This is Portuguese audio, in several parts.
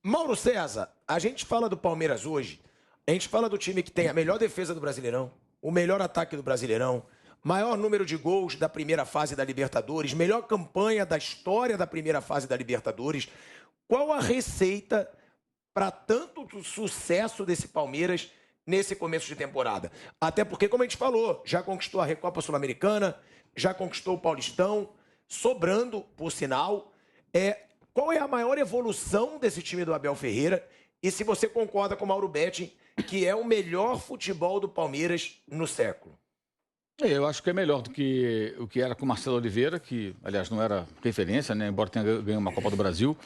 Mauro César, a gente fala do Palmeiras hoje, a gente fala do time que tem a melhor defesa do Brasileirão, o melhor ataque do Brasileirão, maior número de gols da primeira fase da Libertadores, melhor campanha da história da primeira fase da Libertadores. Qual a receita para tanto sucesso desse Palmeiras nesse começo de temporada? Até porque, como a gente falou, já conquistou a Recopa Sul-Americana, já conquistou o Paulistão, sobrando, por sinal. Qual é a maior evolução desse time do Abel Ferreira? E se você concorda com o Mauro Betti, que é o melhor futebol do Palmeiras no século? Eu acho que é melhor do que o que era com o Marcelo Oliveira, que, aliás, não era referência, né? Embora tenha ganho uma Copa do Brasil.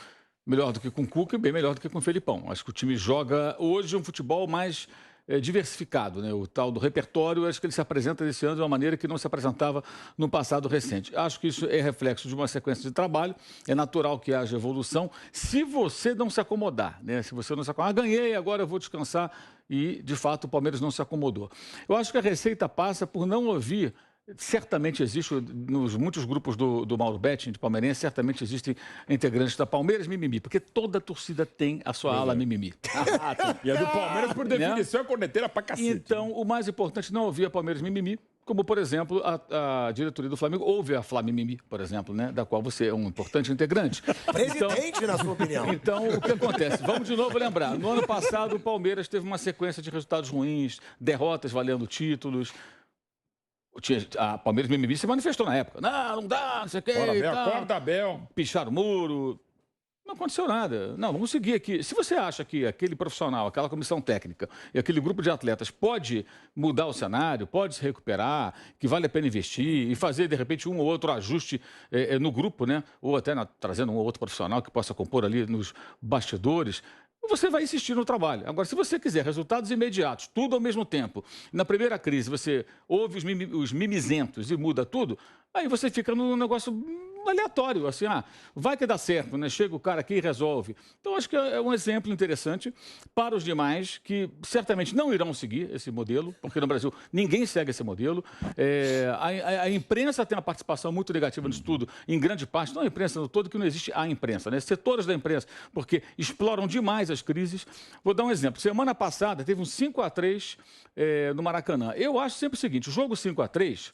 Melhor do que com o Cuca e bem melhor do que com o Felipão. Acho que o time joga hoje um futebol mais diversificado, né? O tal do repertório, acho que ele se apresenta esse ano de uma maneira que não se apresentava no passado recente. Acho que isso é reflexo de uma sequência de trabalho, é natural que haja evolução, se você não se acomodar, né? Se você não se acomodar, ganhei, agora eu vou descansar, e de fato o Palmeiras não se acomodou. Eu acho que a receita passa por não ouvir. Certamente existe, nos muitos grupos do Mauro Betti, de palmeirense, certamente existem integrantes da Palmeiras mimimi, porque toda torcida tem a sua ala mimimi. E a do Palmeiras, por definição, é corneteira pra cacete. Então, o mais importante não ouvir a Palmeiras mimimi, como, por exemplo, a diretoria do Flamengo ouve a Flamimimi, por exemplo, né, da qual você é um importante integrante. Presidente, na sua opinião. Então, o que acontece? Vamos de novo lembrar. No ano passado, o Palmeiras teve uma sequência de resultados ruins, derrotas valendo títulos. A Palmeiras Mimimi se manifestou na época. Não dá, não sei o quê. Acorda, Abel. Picharam o muro. Não aconteceu nada. Não, vamos seguir aqui. Se você acha que aquele profissional, aquela comissão técnica e aquele grupo de atletas pode mudar o cenário, pode se recuperar, que vale a pena investir e fazer, de repente, um ou outro ajuste no grupo, né? Ou até trazendo um ou outro profissional que possa compor ali nos bastidores, você vai insistir no trabalho. Agora, se você quiser resultados imediatos, tudo ao mesmo tempo, na primeira crise você ouve os mimizentos e muda tudo, aí você fica num negócio aleatório, assim, vai que dá certo, né? Chega o cara aqui e resolve. Então, acho que é um exemplo interessante para os demais que certamente não irão seguir esse modelo, porque no Brasil ninguém segue esse modelo. A imprensa tem uma participação muito negativa nisso tudo, em grande parte, não a imprensa no todo, que não existe a imprensa, né? Setores da imprensa, porque exploram demais as crises. Vou dar um exemplo. Semana passada teve um 5-3 no Maracanã. Eu acho sempre o seguinte, o jogo 5-3...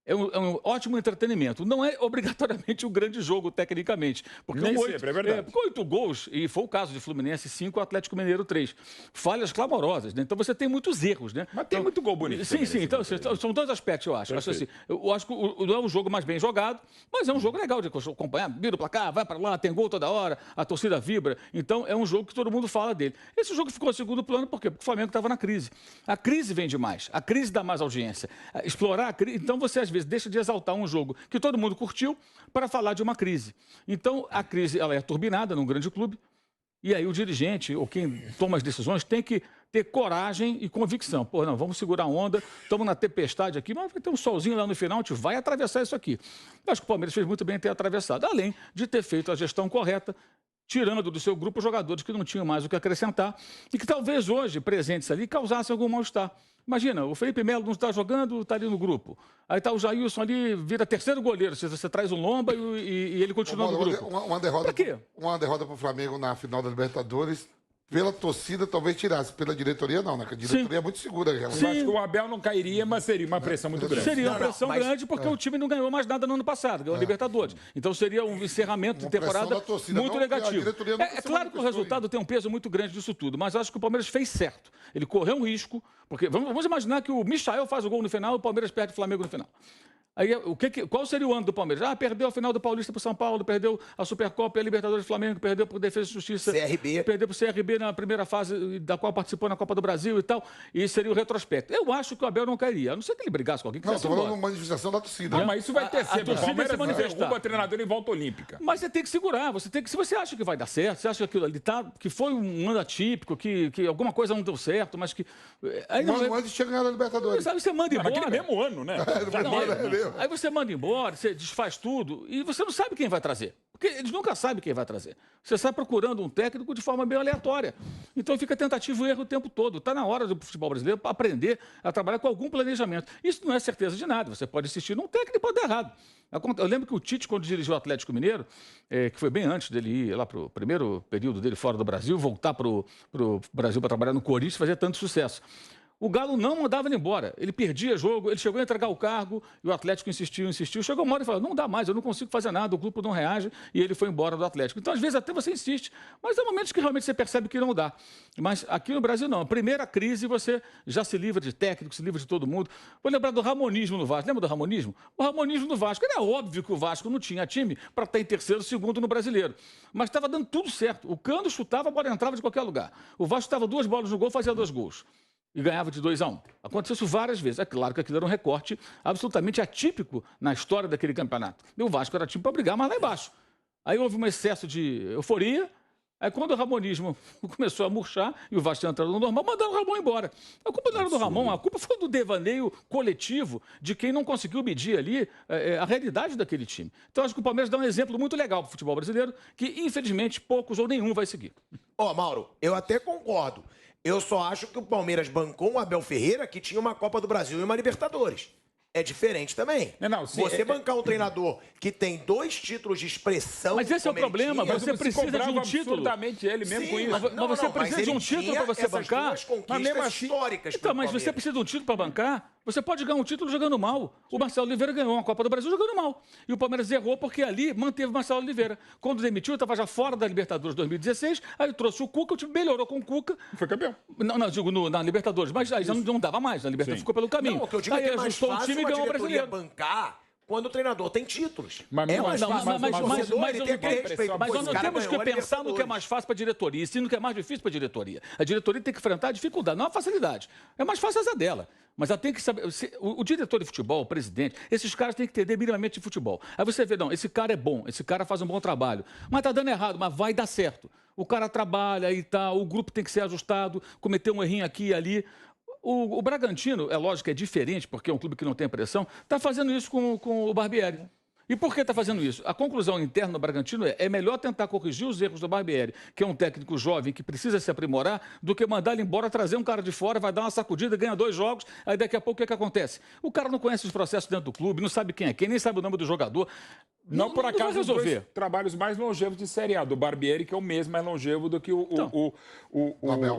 É um ótimo entretenimento. Não é obrigatoriamente um grande jogo, tecnicamente. Porque nem sempre, é verdade. 8 gols, e foi o caso de Fluminense 5, Atlético Mineiro 3. Falhas clamorosas, né? Então você tem muitos erros, né? Mas tem muito gol bonito. Sim. Então, são dois aspectos, eu acho. Eu acho que não é um jogo mais bem jogado, mas é um jogo legal de acompanhar. Vira o placar, vai para lá, tem gol toda hora, a torcida vibra. Então é um jogo que todo mundo fala dele. Esse jogo ficou em segundo plano, por quê? Porque o Flamengo estava na crise. A crise vende mais, a crise dá mais audiência. Explorar a crise. Então você, às vezes, deixa de exaltar um jogo que todo mundo curtiu para falar de uma crise. Então, a crise ela é turbinada num grande clube, e aí o dirigente, ou quem toma as decisões, tem que ter coragem e convicção. Pô, não, vamos segurar a onda, estamos na tempestade aqui, mas vai ter um solzinho lá no final, a gente vai atravessar isso aqui. Eu acho que o Palmeiras fez muito bem em ter atravessado, além de ter feito a gestão correta, tirando do seu grupo jogadores que não tinham mais o que acrescentar e que talvez hoje, presentes ali, causassem algum mal-estar. Imagina, o Felipe Melo não está jogando, está ali no grupo. Aí está o Jailson ali, vira terceiro goleiro. Você traz o Lomba e ele continua no grupo. Uma derrota. Pra quê? Uma derrota para o Flamengo na final da Libertadores. Pela torcida, talvez tirasse. Pela diretoria, não, né? A diretoria é muito segura. Eu acho que o Abel não cairia, mas seria uma pressão muito grande. Seria uma pressão grande, porque o time não ganhou mais nada no ano passado, ganhou a Libertadores. Então seria um encerramento de temporada torcida, muito negativo. É claro que o resultado tem um peso muito grande disso tudo, mas eu acho que o Palmeiras fez certo. Ele correu um risco, porque vamos imaginar que o Michael faz o gol no final e o Palmeiras perde o Flamengo no final. Aí, qual seria o ano do Palmeiras? Perdeu a final do Paulista para o São Paulo, perdeu a Supercopa e a Libertadores do Flamengo, perdeu para o Defesa e Justiça. CRB. Perdeu para o CRB na primeira fase, da qual participou na Copa do Brasil e tal. E seria o retrospecto. Eu acho que o Abel não cairia. A não ser que ele brigasse com alguém. Não, estou falando de uma manifestação da torcida. Não, mas isso vai ter sempre. O Palmeiras se manifestar. Derruba treinador em volta olímpica. Mas você tem que segurar. Se você acha que vai dar certo, você acha que aquilo ali que foi um ano atípico, que alguma coisa não deu certo, mas que... Aí não, antes tinha ganhado a Libertadores. Aí você manda embora. Naquele mesmo ano, né? Aí você manda embora, você desfaz tudo e você não sabe quem vai trazer. Porque eles nunca sabem quem vai trazer. Você sai procurando um técnico de forma bem aleatória. Então fica tentativa e erro o tempo todo. Está na hora do futebol brasileiro aprender a trabalhar com algum planejamento. Isso não é certeza de nada. Você pode insistir num técnico e pode dar errado. Eu lembro que o Tite, quando dirigiu o Atlético Mineiro, que foi bem antes dele ir lá para o primeiro período dele fora do Brasil, voltar para o Brasil para trabalhar no Corinthians, fazer tanto sucesso. O Galo não mandava ele embora. Ele perdia jogo, ele chegou a entregar o cargo e o Atlético insistiu. Chegou uma hora e falou, não dá mais, eu não consigo fazer nada, o grupo não reage e ele foi embora do Atlético. Então, às vezes, até você insiste, mas há momentos que realmente você percebe que não dá. Mas aqui no Brasil, não. A primeira crise, você já se livra de técnico, se livra de todo mundo. Vou lembrar do ramonismo no Vasco. Lembra do ramonismo? O ramonismo no Vasco. Era óbvio que o Vasco não tinha time para estar em terceiro, segundo no Brasileiro. Mas estava dando tudo certo. O Cano chutava, a bola entrava de qualquer lugar. O Vasco estava 2 bolas no gol, fazia 2 gols. E ganhava de 2-1. Aconteceu isso várias vezes. É claro que aquilo era um recorte absolutamente atípico na história daquele campeonato. E o Vasco era time para brigar, mas lá embaixo. Aí houve um excesso de euforia. Aí quando o ramonismo começou a murchar e o Vasco tinha entrado no normal, mandaram o Ramon embora. A culpa não era do Ramon, a culpa foi do devaneio coletivo de quem não conseguiu medir ali a realidade daquele time. Então acho que o Palmeiras dá um exemplo muito legal para o futebol brasileiro, que infelizmente poucos ou nenhum vai seguir. Mauro, eu até concordo. Eu só acho que o Palmeiras bancou um Abel Ferreira que tinha uma Copa do Brasil e uma Libertadores. É diferente também. Você bancar um treinador que tem 2 títulos de expressão... Mas esse é o problema, você precisa de um título. Absolutamente ele mesmo com isso. Mas você precisa de um título para você bancar. Mas mesmo assim, históricas. Então, mas você precisa de um título para bancar. Você pode ganhar um título jogando mal. O Marcelo Oliveira ganhou uma Copa do Brasil jogando mal. E o Palmeiras errou porque ali manteve o Marcelo Oliveira. Quando demitiu, ele estava já fora da Libertadores 2016, aí trouxe o Cuca, o time melhorou com o Cuca. Foi campeão. Não, digo na Libertadores, mas aí já não dava mais. Na Libertadores ficou pelo caminho. Não, o que eu digo aí é que é mais ajustou o fácil time e ganhou o brasileiro. bancar quando o treinador tem títulos. Mas nós não temos que pensar no que é mais fácil para a diretoria, e sim no que é mais difícil para a diretoria. A diretoria tem que enfrentar a dificuldade, não a facilidade. É mais fácil a dela. Mas ela tem que saber. O diretor de futebol, o presidente, esses caras têm que entender minimamente de futebol. Aí você vê, não, esse cara é bom, esse cara faz um bom trabalho. Mas tá dando errado, mas vai dar certo. O cara trabalha e tal, o grupo tem que ser ajustado, cometer um errinho aqui e ali. O Bragantino, é lógico que é diferente, porque é um clube que não tem pressão, está fazendo isso com o Barbieri. E por que está fazendo isso? A conclusão interna do Bragantino é melhor tentar corrigir os erros do Barbieri, que é um técnico jovem que precisa se aprimorar, do que mandar ele embora, trazer um cara de fora, vai dar uma sacudida, ganha 2 jogos, aí daqui a pouco o que acontece? O cara não conhece os processos dentro do clube, não sabe quem é quem, nem sabe o nome do jogador. Não por acaso os 2 trabalhos mais longevos de Série A, do Barbieri, que é o mesmo mais longevo do que o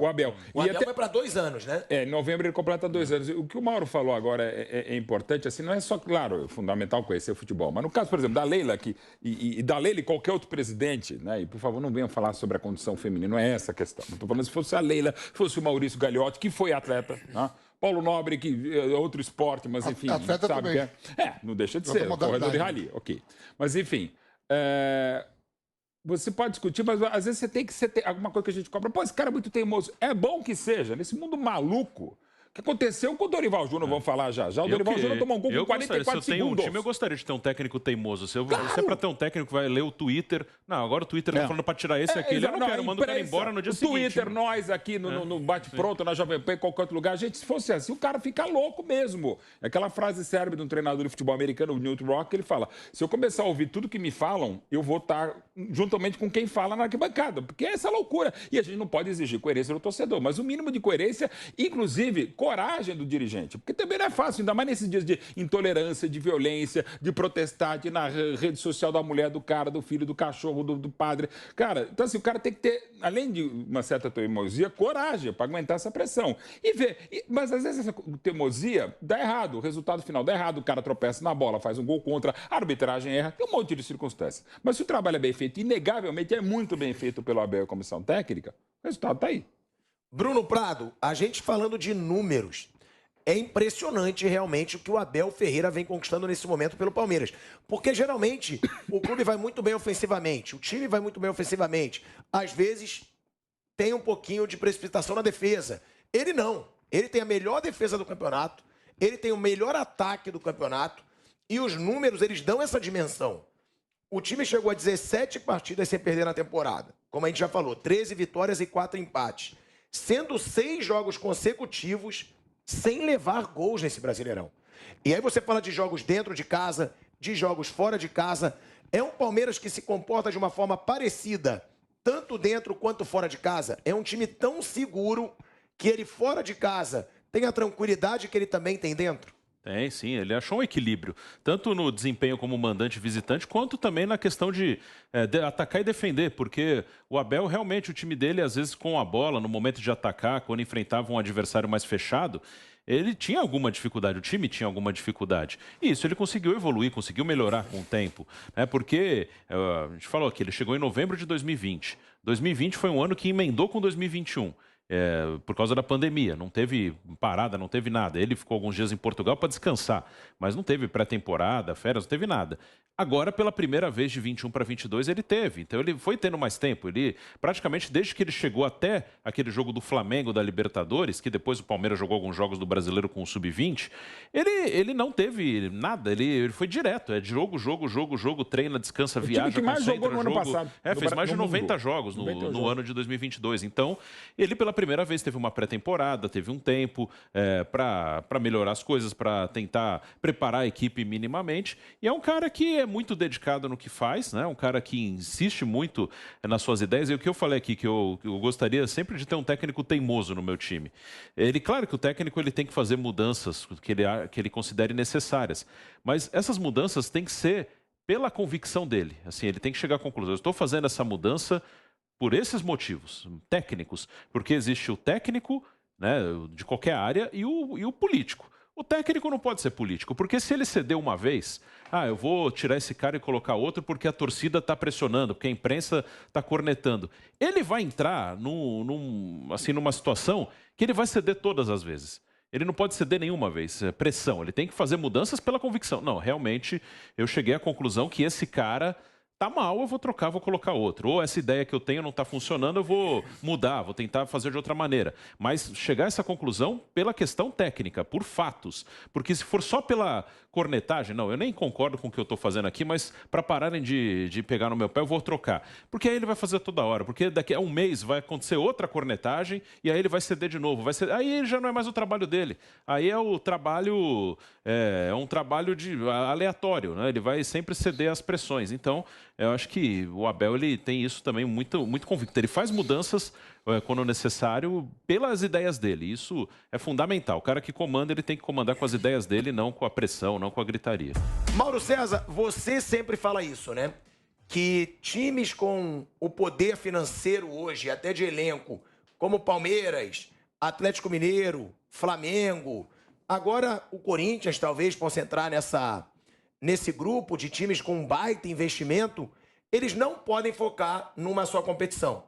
Abel. O Abel foi para 2 anos, né? Em novembro ele completa 2 anos. O que o Mauro falou agora é importante, assim, não é só, claro, é fundamental conhecer o futebol, mas no caso, por exemplo, da Leila e da Leila e qualquer outro presidente, né? E por favor, não venham falar sobre a condição feminina, não é essa a questão. Não estou falando se fosse a Leila, fosse o Maurício Gagliotti, que foi atleta, né? Paulo Nobre, que é outro esporte, mas enfim, atleta sabe também. Que não deixa de ser, corredor de rally, ok. Mas enfim, você pode discutir, mas às vezes você tem que ser alguma coisa que a gente cobra. Pô, esse cara é muito teimoso. É bom que seja, nesse mundo maluco. O que aconteceu com o Dorival Júnior, vamos falar já. O Dorival Júnior tomou um gol com 44 se eu tenho segundos. um time, eu gostaria de ter um técnico teimoso. Se é pra ter um técnico que vai ler o Twitter... Não, agora o Twitter tá falando pra tirar esse aqui. Eu não quero, manda o cara embora no dia seguinte. O Twitter, nós aqui no Bate-Pronto, na Jovem Pan, em qualquer outro lugar, gente, se fosse assim, o cara fica louco mesmo. É aquela frase célebre de um treinador de futebol americano, o Newt Rock, ele fala, se eu começar a ouvir tudo que me falam, eu vou estar juntamente com quem fala na arquibancada, porque é essa loucura. E a gente não pode exigir coerência do torcedor, mas o mínimo de coerência, inclusive coragem do dirigente. Porque também não é fácil, ainda mais nesses dias de intolerância, de violência, de protestar, de ir na rede social da mulher, do cara, do filho, do cachorro, do padre. Cara, então assim, o cara tem que ter, além de uma certa teimosia, coragem para aguentar essa pressão. E ver. Mas às vezes essa teimosia dá errado, o resultado final dá errado, o cara tropeça na bola, faz um gol contra, a arbitragem erra, tem um monte de circunstâncias. Mas se o trabalho é bem feito, inegavelmente é muito bem feito pelo Abel e a comissão técnica, o resultado está aí. Bruno Prado, a gente falando de números, é impressionante realmente o que o Abel Ferreira vem conquistando nesse momento pelo Palmeiras. Porque geralmente o clube vai muito bem ofensivamente, o time vai muito bem ofensivamente. Às vezes tem um pouquinho de precipitação na defesa. Ele não. Ele tem a melhor defesa do campeonato, ele tem o melhor ataque do campeonato e os números, eles dão essa dimensão. O time chegou a 17 partidas sem perder na temporada. Como a gente já falou, 13 vitórias e 4 empates. Sendo 6 jogos consecutivos sem levar gols nesse Brasileirão. E aí você fala de jogos dentro de casa, de jogos fora de casa. É um Palmeiras que se comporta de uma forma parecida, tanto dentro quanto fora de casa. É um time tão seguro que ele fora de casa tem a tranquilidade que ele também tem dentro. Tem, sim, ele achou um equilíbrio, tanto no desempenho como mandante e visitante, quanto também na questão de atacar e defender, porque o Abel, realmente, o time dele, às vezes, com a bola, no momento de atacar, quando enfrentava um adversário mais fechado, ele tinha alguma dificuldade, o time tinha alguma dificuldade. E isso ele conseguiu evoluir, conseguiu melhorar com o tempo, né? Porque, a gente falou aqui, ele chegou em novembro de 2020. 2020 foi um ano que emendou com 2021. Por causa da pandemia, não teve parada, não teve nada. Ele ficou alguns dias em Portugal para descansar, mas não teve pré-temporada, férias, não teve nada. Agora, pela primeira vez de 21 para 22, ele teve. Então, ele foi tendo mais tempo. Ele, praticamente, desde que ele chegou até aquele jogo do Flamengo da Libertadores, que depois o Palmeiras jogou alguns jogos do Brasileiro com o Sub-20, ele não teve nada. Ele foi direto. É jogo, treina, descansa, viaja, que mais jogou no ano jogo. passado. Fez mais de 90 jogos no ano de 2022. Então, ele, pela primeira vez, teve uma pré-temporada, teve um tempo para melhorar as coisas, para tentar preparar a equipe minimamente. E é um cara que é muito dedicado no que faz, né? Um cara que insiste muito nas suas ideias. E o que eu falei aqui, que eu gostaria sempre de ter um técnico teimoso no meu time. Claro que o técnico ele tem que fazer mudanças que ele considere necessárias, mas essas mudanças têm que ser pela convicção dele. Assim, ele tem que chegar à conclusão: eu estou fazendo essa mudança por esses motivos técnicos, porque existe o técnico, né, de qualquer área e o político. O técnico não pode ser político, porque se ele ceder uma vez, eu vou tirar esse cara e colocar outro porque a torcida está pressionando, porque a imprensa está cornetando. Ele vai entrar numa situação que ele vai ceder todas as vezes. Ele não pode ceder nenhuma vez, pressão. Ele tem que fazer mudanças pela convicção. Não, realmente, eu cheguei à conclusão que esse cara tá mal, eu vou trocar, vou colocar outro. Ou essa ideia que eu tenho não está funcionando, eu vou mudar, vou tentar fazer de outra maneira. Mas chegar a essa conclusão pela questão técnica, por fatos. Porque se for só pela cornetagem, não, eu nem concordo com o que eu estou fazendo aqui, mas para pararem de pegar no meu pé, eu vou trocar. Porque aí ele vai fazer toda hora. Porque daqui a um mês vai acontecer outra cornetagem e aí ele vai ceder de novo. Aí já não é mais o trabalho dele. Aí é o trabalho, um trabalho aleatório, né? Ele vai sempre ceder às pressões. Então, eu acho que o Abel ele tem isso também muito, muito convicto. Ele faz mudanças quando necessário pelas ideias dele. Isso é fundamental. O cara que comanda, ele tem que comandar com as ideias dele, não com a pressão, não com a gritaria. Mauro César, você sempre fala isso, né? Que times com o poder financeiro hoje, até de elenco, como Palmeiras, Atlético Mineiro, Flamengo, agora o Corinthians talvez possa entrar nesse grupo de times com um baita investimento, eles não podem focar numa só competição.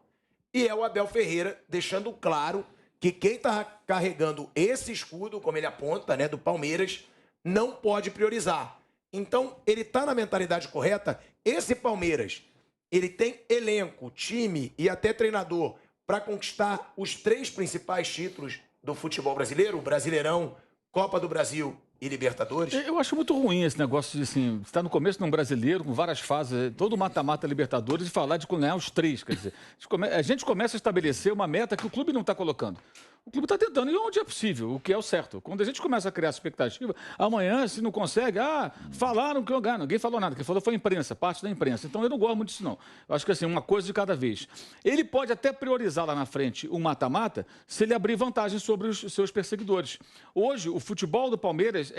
E é o Abel Ferreira deixando claro que quem está carregando esse escudo, como ele aponta, né, do Palmeiras, não pode priorizar. Então, ele está na mentalidade correta. Esse Palmeiras, ele tem elenco, time e até treinador para conquistar os 3 principais títulos do futebol brasileiro, o Brasileirão, Copa do Brasil e Libertadores? Eu acho muito ruim esse negócio de, assim, estar no começo de um brasileiro, com várias fases, todo mata-mata Libertadores, e falar de ganhar os 3. Quer dizer, a gente começa a estabelecer uma meta que o clube não está colocando. O clube está tentando, e onde é possível, o que é o certo. Quando a gente começa a criar expectativa, amanhã, se não consegue, falaram que eu ganho. Ninguém falou nada, quem falou foi a imprensa, parte da imprensa. Então, eu não gosto muito disso, não. Eu acho que, assim, uma coisa de cada vez. Ele pode até priorizar lá na frente um mata-mata se ele abrir vantagem sobre os seus perseguidores. Hoje, o futebol do Palmeiras,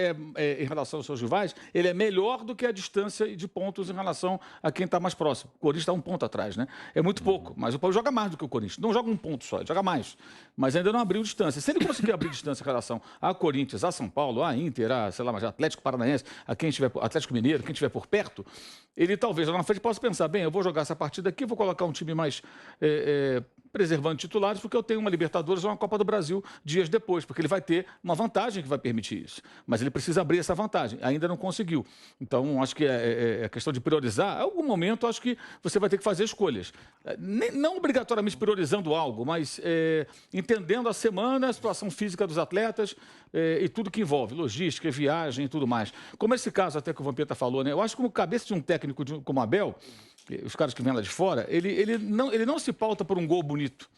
em relação aos seus rivais, ele é melhor do que a distância de pontos em relação a quem está mais próximo. O Corinthians está 1 ponto atrás, né? É muito pouco, mas o Palmeiras joga mais do que o Corinthians. Não joga 1 ponto só, ele joga mais. Mas ainda não abriu distância. Se ele conseguir abrir distância em relação a Corinthians, a São Paulo, a Inter, a, sei lá, Atlético Paranaense, a quem estiver, Atlético Mineiro, quem estiver por perto, ele talvez lá na frente possa pensar, bem, eu vou jogar essa partida aqui, vou colocar um time mais preservando titulares, porque eu tenho uma Libertadores ou uma Copa do Brasil dias depois, porque ele vai ter uma vantagem que vai permitir isso. Mas ele precisa abrir essa vantagem. Ainda não conseguiu. Então, acho que é questão de priorizar. Em algum momento, acho que você vai ter que fazer escolhas. Não obrigatoriamente priorizando algo, mas entendendo a semana, a situação física dos atletas e tudo que envolve, logística, viagem e tudo mais. Como esse caso até que o Vampeta falou, né? Eu acho que como cabeça de um técnico como Abel, os caras que vêm lá de fora, ele não se pauta por um gol bonito.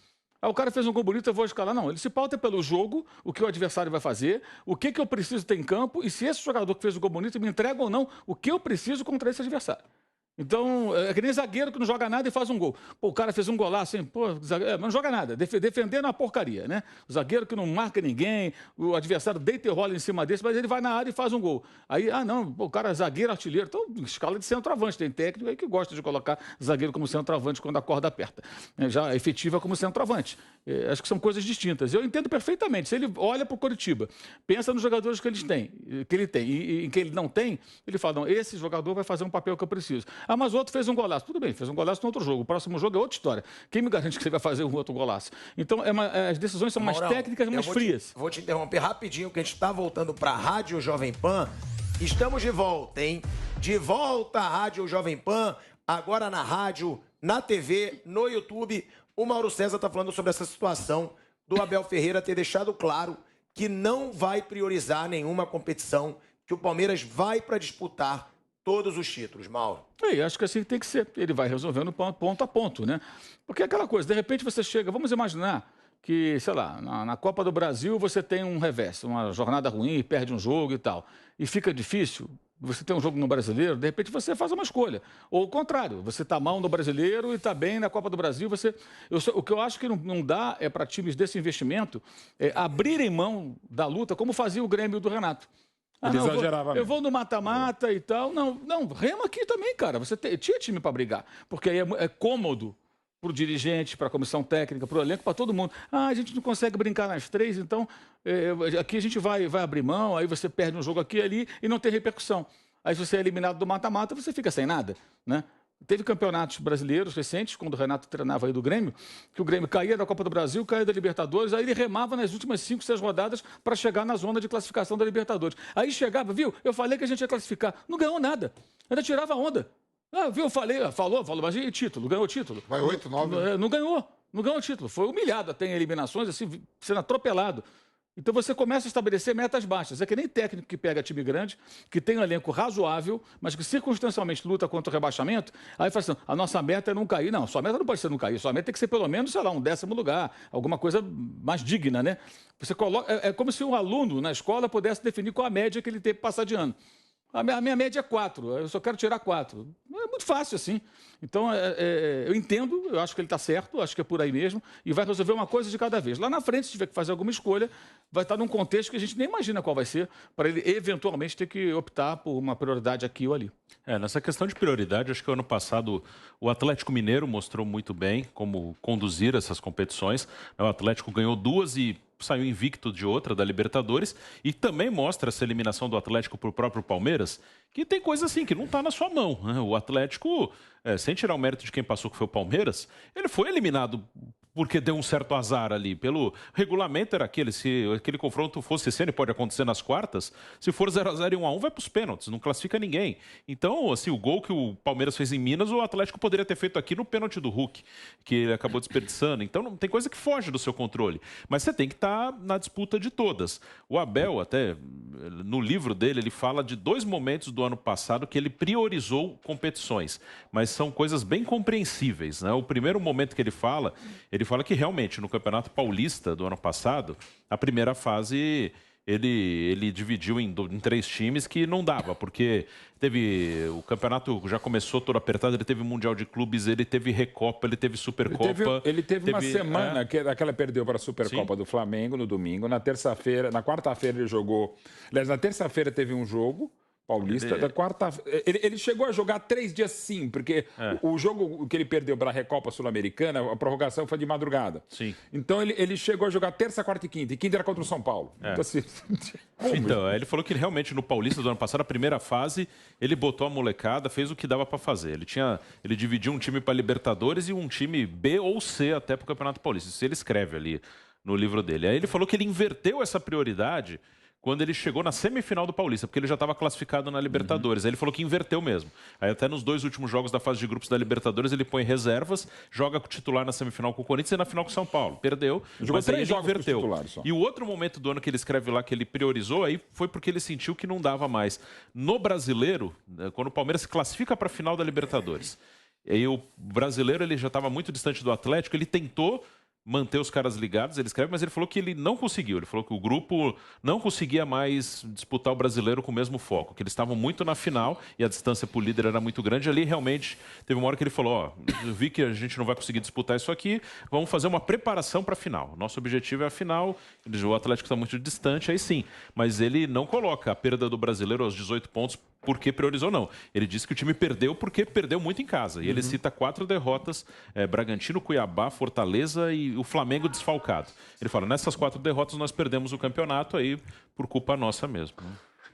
O cara fez um gol bonito, eu vou escalar. Não, ele se pauta pelo jogo, o que o adversário vai fazer, o que eu preciso ter em campo e se esse jogador que fez o gol bonito me entrega ou não o que eu preciso contra esse adversário. Então, é que nem zagueiro que não joga nada e faz um gol. Pô, o cara fez um golaço, assim, pô, mas não joga nada. Defender é uma porcaria, né? O zagueiro que não marca ninguém, o adversário deita e rola em cima desse, mas ele vai na área e faz um gol. Aí, não, pô, o cara é zagueiro, artilheiro. Então, escala de centroavante. Tem técnico aí que gosta de colocar zagueiro como centroavante quando a corda aperta. Já efetiva como centroavante. Acho que são coisas distintas. Eu entendo perfeitamente. Se ele olha para o Coritiba, pensa nos jogadores que ele tem, e que ele não tem, ele fala, não, esse jogador vai fazer um papel que eu preciso. Mas o outro fez um golaço. Tudo bem, fez um golaço no outro jogo. O próximo jogo é outra história. Quem me garante que ele vai fazer um outro golaço? Então, as decisões são mais técnicas, mais frias. Vou te interromper rapidinho, que a gente está voltando para a Rádio Jovem Pan. Estamos de volta, hein? De volta à Rádio Jovem Pan, agora na rádio, na TV, no YouTube. O Mauro César está falando sobre essa situação do Abel Ferreira ter deixado claro que não vai priorizar nenhuma competição, que o Palmeiras vai para disputar todos os títulos, Mauro. Acho que assim tem que ser. Ele vai resolvendo ponto a ponto, né? Porque é aquela coisa, de repente você chega, vamos imaginar que, sei lá, na Copa do Brasil você tem um revés, uma jornada ruim, perde um jogo e tal, e fica difícil. Você tem um jogo no Brasileiro, de repente você faz uma escolha. Ou o contrário, você está mal no Brasileiro e está bem na Copa do Brasil. O que eu acho que não dá é para times desse investimento abrirem mão da luta, como fazia o Grêmio do Renato. Ele exagerava. Eu vou no mata-mata e tal. Não, rema aqui também, cara. Você tinha time para brigar. Porque aí é cômodo para o dirigente, para a comissão técnica, para o elenco, para todo mundo. A gente não consegue brincar nas três, então aqui a gente vai abrir mão, aí você perde um jogo aqui e ali e não tem repercussão. Aí se você é eliminado do mata-mata, você fica sem nada, né? Teve campeonatos brasileiros recentes, quando o Renato treinava aí do Grêmio, que o Grêmio caía da Copa do Brasil, caía da Libertadores, aí ele remava nas últimas 5, 6 rodadas para chegar na zona de classificação da Libertadores. Aí chegava, viu? Eu falei que a gente ia classificar. Não ganhou nada. Ainda tirava onda. Viu? Falou, mas e título? Ganhou o título? Vai 8, 9. Não ganhou o título. Foi humilhado até em eliminações, assim, sendo atropelado. Então você começa a estabelecer metas baixas. É que nem técnico que pega time grande, que tem um elenco razoável, mas que circunstancialmente luta contra o rebaixamento, aí fala assim, a nossa meta é não cair. Não, sua meta não pode ser não cair, sua meta tem que ser pelo menos, sei lá, um 10º lugar, alguma coisa mais digna, né? Você coloca, é como se um aluno na escola pudesse definir qual a média que ele tem para passar de ano. A minha média é 4, eu só quero tirar 4. É muito fácil assim. Então, eu entendo, eu acho que ele está certo, acho que é por aí mesmo, e vai resolver uma coisa de cada vez. Lá na frente, se tiver que fazer alguma escolha, vai estar num contexto que a gente nem imagina qual vai ser, para ele eventualmente ter que optar por uma prioridade aqui ou ali. Nessa questão de prioridade, acho que o ano passado o Atlético Mineiro mostrou muito bem como conduzir essas competições. O Atlético ganhou 2 e saiu invicto de outra, da Libertadores, e também mostra essa eliminação do Atlético para o próprio Palmeiras, que tem coisa assim que não está na sua mão, né? O Atlético, sem tirar o mérito de quem passou, que foi o Palmeiras, ele foi eliminado porque deu um certo azar ali. Pelo regulamento era aquele, se aquele confronto fosse esse ano, pode acontecer nas quartas, se for 0-0 e 1-1, vai para os pênaltis, não classifica ninguém. Então, assim, o gol que o Palmeiras fez em Minas, o Atlético poderia ter feito aqui no pênalti do Hulk, que ele acabou desperdiçando. Então, não tem coisa que foge do seu controle. Mas você tem que estar na disputa de todas. O Abel, até no livro dele, ele fala de 2 momentos do ano passado que ele priorizou competições, mas são coisas bem compreensíveis, né? O primeiro momento que ele fala que realmente no Campeonato Paulista do ano passado, a primeira fase ele dividiu em 3 times que não dava, porque teve o campeonato já começou todo apertado, ele teve Mundial de Clubes, ele teve Recopa, ele teve Supercopa. Ele teve uma semana que aquela perdeu para a Supercopa do Flamengo no domingo, na quarta-feira ele jogou, aliás, na terça-feira teve um jogo Paulista, da quarta. Ele chegou a jogar 3 dias sim, porque o jogo que ele perdeu para a Recopa Sul-Americana, a prorrogação foi de madrugada. Sim. Então ele chegou a jogar terça, quarta e quinta. E quinta era contra o São Paulo. Então, assim, ele falou que realmente no Paulista do ano passado, a primeira fase, ele botou a molecada, fez o que dava para fazer. Ele dividiu um time para Libertadores e um time B ou C até para o Campeonato Paulista. Isso ele escreve ali no livro dele. Aí ele falou que ele inverteu essa prioridade quando ele chegou na semifinal do Paulista, porque ele já estava classificado na Libertadores. Aí ele falou que inverteu mesmo. Aí até nos 2 últimos jogos da fase de grupos da Libertadores, ele põe reservas, joga com o titular na semifinal com o Corinthians e na final com o São Paulo. Perdeu, mas aí ele inverteu. E o outro momento do ano que ele escreve lá, que ele priorizou, aí foi porque ele sentiu que não dava mais. No Brasileiro, quando o Palmeiras se classifica para a final da Libertadores, aí o Brasileiro ele já estava muito distante do Atlético, ele tentou manter os caras ligados, ele escreve, mas ele falou que ele não conseguiu. Ele falou que o grupo não conseguia mais disputar o Brasileiro com o mesmo foco, que eles estavam muito na final e a distância para o líder era muito grande. Ali realmente teve uma hora que ele falou, ó, eu vi que a gente não vai conseguir disputar isso aqui, vamos fazer uma preparação para a final. Nosso objetivo é a final, o Atlético está muito distante, aí sim. Mas ele não coloca a perda do Brasileiro aos 18 pontos porque priorizou, não. Ele disse que o time perdeu porque perdeu muito em casa. E ele cita 4 derrotas, Bragantino, Cuiabá, Fortaleza e o Flamengo desfalcado. Ele fala, nessas 4 derrotas nós perdemos o campeonato aí por culpa nossa mesmo.